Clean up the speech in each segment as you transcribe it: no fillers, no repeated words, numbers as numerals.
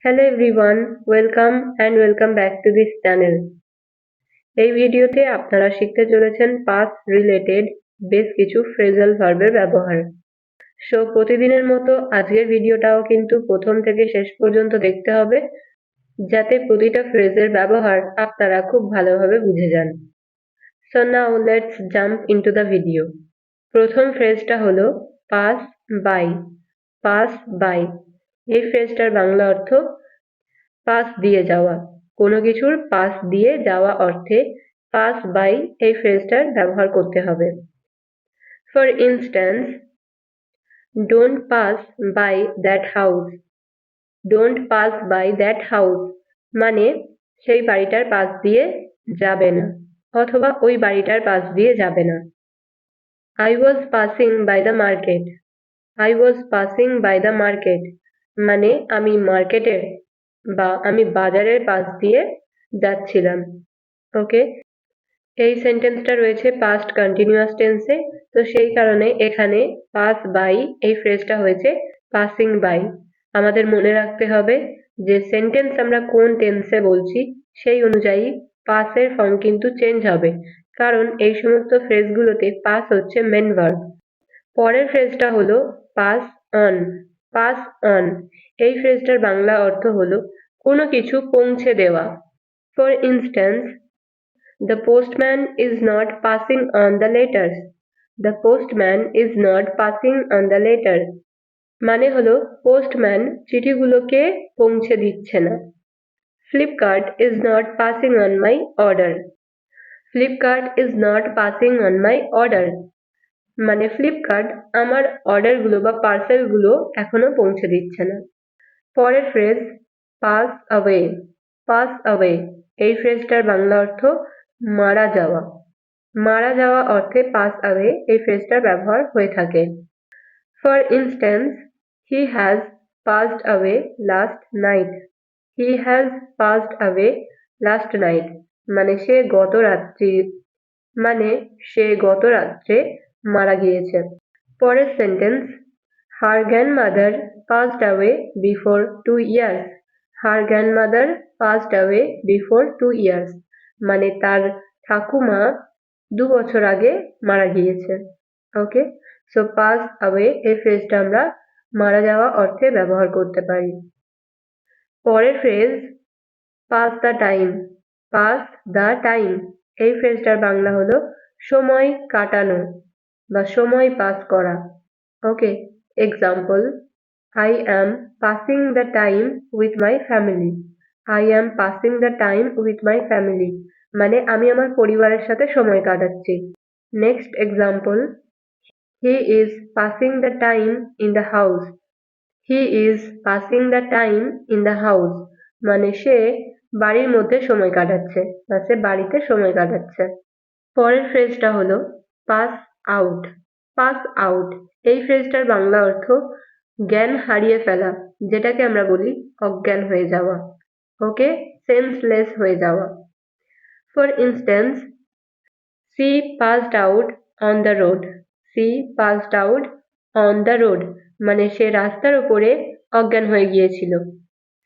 Hello everyone, welcome back to this channel. এই ভিডিওতে আপনারা শিখতে চলেছেন past রিলেটেড বেশ কিছু ফ্রেজাল ভার্বের ব্যবহার। সো প্রতিদিনের মতো আজকের ভিডিওটাও কিন্তু প্রথম থেকে শেষ পর্যন্ত দেখতে হবে যাতে প্রতিটা ফ্রেজের ব্যবহার আপনারা খুব ভালোভাবে বুঝে যান। So now let's jump into the video. প্রথম ফ্রেজটা হলো পাস বাই। পাস বাই এই ফ্রেজটার বাংলা অর্থ পাস দিয়ে যাওয়া। কোনো কিছুর পাস দিয়ে যাওয়া অর্থে পাস বাই এই ফ্রেজটার ব্যবহার করতে হবে। For instance, don't pass by that house. Don't pass by that house মানে সেই বাড়িটার পাশ দিয়ে যাবে না, অথবা ওই বাড়িটার পাশ দিয়ে যাবে না। I was passing by the market. I was passing by the market মানে আমি মার্কেটের বা আমি বাজারের পাশ দিয়ে যাচ্ছিলাম। ওকে, এই সেন্টেন্সটা রয়েছে পাস্ট কন্টিনিউয়াস টেন্সে, তো সেই কারণে এখানে পাস বাই এই ফ্রেজটা হয়েছে পাসিং বাই। আমাদের মনে রাখতে হবে যে সেন্টেন্স আমরা কোন টেন্সে বলছি সেই অনুযায়ী পাসের ফর্ম কিন্তু চেঞ্জ হবে, কারণ এই সমস্ত ফ্রেজগুলোতে পাস হচ্ছে মেন ভার্ব। পরের ফ্রেজটা হলো পাস অন। পাস অন এই ফ্রেজটার বাংলা অর্থ হলো কোনো কিছু পৌঁছে দেওয়া। For instance, the postman is not passing on the letters. The postman is not passing on the letters. মানে হলো পোস্টম্যান চিঠিগুলোকে পৌঁছে দিচ্ছে না। Flipkart is not passing on my order. Flipkart is not passing on my order. মানে Flipkart আমার অর্ডারগুলো বা পার্সেলগুলো এখনো পৌঁছে দিচ্ছে না। পরের phrase pass away. Pass away এই ফ্রেজটার বাংলা অর্থ মারা যাওয়া। মারা যাওয়া অর্থে পাস অ্যাওয়ে এই ফ্রেজটার ব্যবহার হয়ে থাকে। For instance, he has passed away last night. He has passed away last night মানে সে গত রাত্রে মারা গিয়েছে। পরের sentence, her grandmother passed away before 2 years. Her grandmother passed away before 2 years মানে তার ঠাকুমা 2 বছর আগে মারা গিয়েছে। ওকে, সো পাস অ্যাওয়ে এই ফ্রেজটা আমরা মারা যাওয়া অর্থে ব্যবহার করতে পারি। পরের phrase pass the time. Pass the time এই ফ্রেজটার বাংলা হলো সময় কাটানো বা সময় পাস করা। ওকে, example, I am passing the time with my family. I am passing the time with my family মানে আমি আমার পরিবারের সাথে সময় কাটাচ্ছি। Next example, he is passing the time in the house. He is passing the time in the house মানে সে বাড়ির মধ্যে সময় কাটাচ্ছে বা সে বাড়িতে সময় কাটাচ্ছে। পরের ফ্রেজটা হলো পাস আউট। পাস আউট এই ফ্রেজটার বাংলা অর্থ জ্ঞান হারিয়ে ফেলা, যেটাকে আমরা বলি অজ্ঞান হয়ে যাওয়া। ওকে, সেন্সলেস হয়ে যাওয়া। For instance, she passed out on the road. She passed out on the road মানে সে রাস্তার উপরে অজ্ঞান হয়ে গিয়েছিল।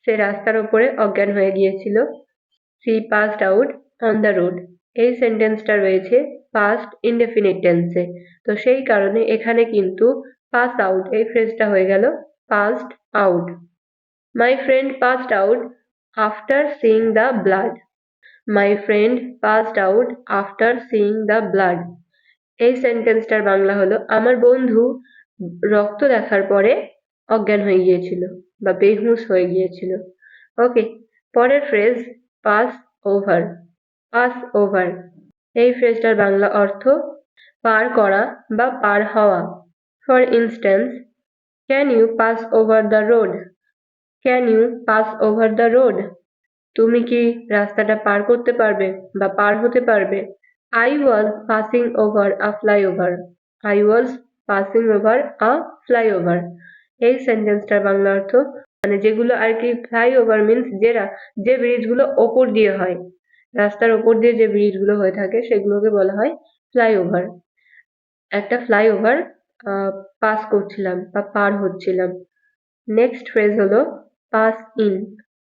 সে রাস্তার উপরে অজ্ঞান হয়ে গিয়েছিল। she passed out on the road এই সেন্টেন্সটা রয়েছে পাস্ট ইনডেফিনিট টেন্সে, তো সেই কারণে এখানে কিন্তু পাস আউট এই ফ্রেজটা হয়ে গেল passed out. My friend passed out after seeing the blood. My friend passed out after seeing the blood এই সেন্টেন্সটার বাংলা হলো আমার বন্ধু রক্ত দেখার পরে অজ্ঞান হয়ে গিয়েছিল বা বেহুঁশ হয়ে গিয়েছিল। ওকে, পরের phrase pass over. Pass over এই ফ্রেজটার বাংলা অর্থ পার করা বা পার হওয়া। For instance, can you pass over the road. Can you pass over the road তুমি কি রাস্তাটা পার করতে পারবে বা পার হতে পারবে। I was passing over a flyover. I was passing over a flyover এই সেন্টেন্সটার বাংলা অর্থ মানে যেগুলো আর কি ফ্লাইওভার মিন্স যে ব্রিজগুলো ওপর দিয়ে হয়, রাস্তার ওপর দিয়ে যে ব্রিজগুলো হয়ে থাকে সেগুলোকে বলা হয় ফ্লাইওভার। একটা ফ্লাইওভার পাস করছিলাম বা পার হচ্ছিলাম। নেক্সট ফ্রেজ হলো পাস ইন।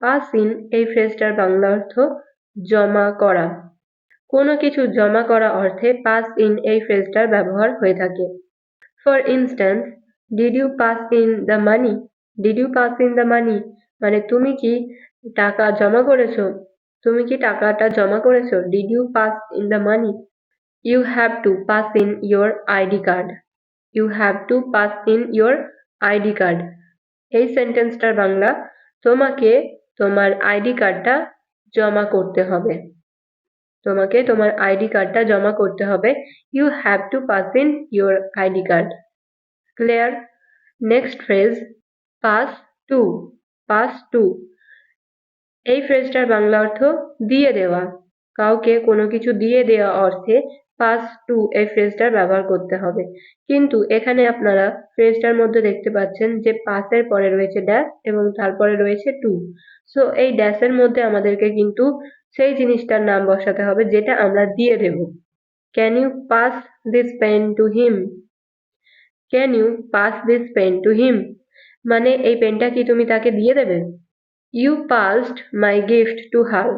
পাস ইন এই ফ্রেজটার বাংলা অর্থ জমা করা। কোনো কিছু জমা করা অর্থে পাস ইন এই ফ্রেজটার ব্যবহার হয়ে থাকে। For instance, did you pass in the money? Did you pass in the money মানে তুমি কি টাকা জমা করেছো? তুমি কি টাকাটা জমা করেছো? Did you pass in the money? You have to pass in your ID card. You have to pass in your ID card এই সেন্টেন্সটার বাংলা তোমাকে তোমার আইডি কার্ডটা জমা করতে হবে। তোমাকে তোমার আইডি কার্ডটা জমা করতে হবে। You have to pass in your ID card. Clear? Next phrase, pass to. Pass to এই ফ্রেজটার বাংলা অর্থ দিয়ে দেওয়া। কাউকে কোনো কিছু দিয়ে দেওয়া অর্থে পাস টু এই ফ্রেজটার ব্যবহার করতে হবে। কিন্তু এখানে আপনারা ফ্রেজটার মধ্যে দেখতে পাচ্ছেন যে পাসের পরে রয়েছে ড্যাশ এবং তারপরে রয়েছে টু। সো এই ড্যাশের মধ্যে আমাদেরকে কিন্তু সেই জিনিসটার নাম বসাতে হবে যেটা আমরা দিয়ে দেব। Can you pass this pen to him? Can you pass this pen to him মানে এই পেনটা কি তুমি তাকে দিয়ে দেবে? You passed my gift to her.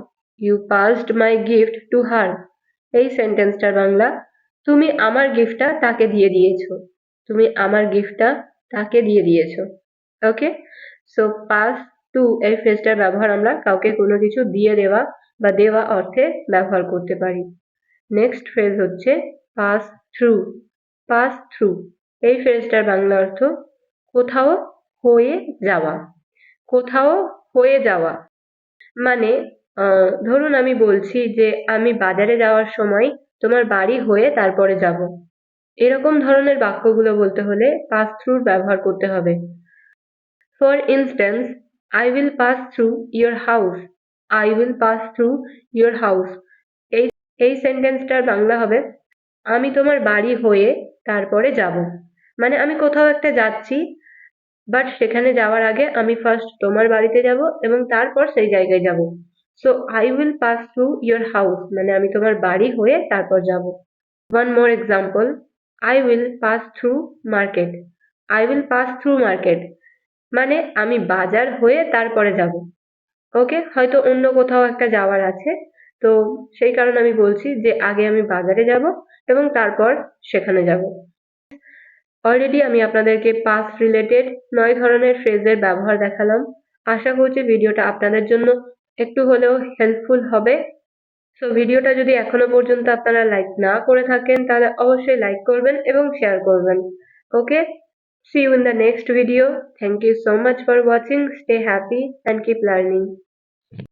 You passed my gift to her. এই সেন্টেন্সটার বাংলা তুমি আমার গিফটটা তাকে দিয়ে দিয়েছো। তুমি আমার গিফটটা তাকে দিয়ে দিয়েছো। ওকে, সো পাস টু এই ফ্রেজটার ব্যবহার আমরা কাউকে কোনো কিছু দিয়ে দেওয়া বা দেওয়া অর্থে ব্যবহার করতে পারি। নেক্সট ফ্রেজ হচ্ছে পাস থ্রু। পাস থ্রু এই ফ্রেজটার বাংলা অর্থ কোথাও হয়ে যাওয়া। কোথাও হয়ে যাওয়া মানে ধরুন আমি বলছি যে আমি বাজারে যাওয়ার সময় তোমার বাড়ি হয়ে তারপরে যাব। এরকম ধরনের বাক্যগুলো বলতে হলে পাস থ্রুর ব্যবহার করতে হবে। For instance, I will pass through your house. I will pass through your house এই এই সেন্টেন্সটার বাংলা হবে আমি তোমার বাড়ি হয়ে তারপরে যাব। মানে আমি কোথাও একটা যাচ্ছি, বাট সেখানে যাওয়ার আগে আমি ফার্স্ট তোমার বাড়িতে যাব এবং তারপর সেই জায়গায় যাব। So I will pass through your house মানে আমি তোমার বাড়ি হয়ে তারপর যাব। One more example, I will pass through market. I will pass through market মানে আমি বাজার হয়ে তারপরে যাব। ওকে, হয়তো অন্য কোথাও একটা যাওয়ার আছে, তো সেই কারণে আমি বলছি যে আগে আমি বাজারে যাব এবং তারপর সেখানে যাব। অলরেডি আমি আপনাদেরকে পাস্ট রিলেটেড 9 ধরনের ফ্রেজের ব্যবহার দেখালাম। আশা করছি ভিডিওটা আপনাদের জন্য একটু হলেও হেল্পফুল হবে। সো ভিডিওটা যদি এখনো পর্যন্ত আপনারা লাইক না করে থাকেন তাহলে অবশ্যই লাইক করবেন এবং শেয়ার করবেন। ওকে, see you in the next video. Thank you so much for watching. Stay happy and keep learning.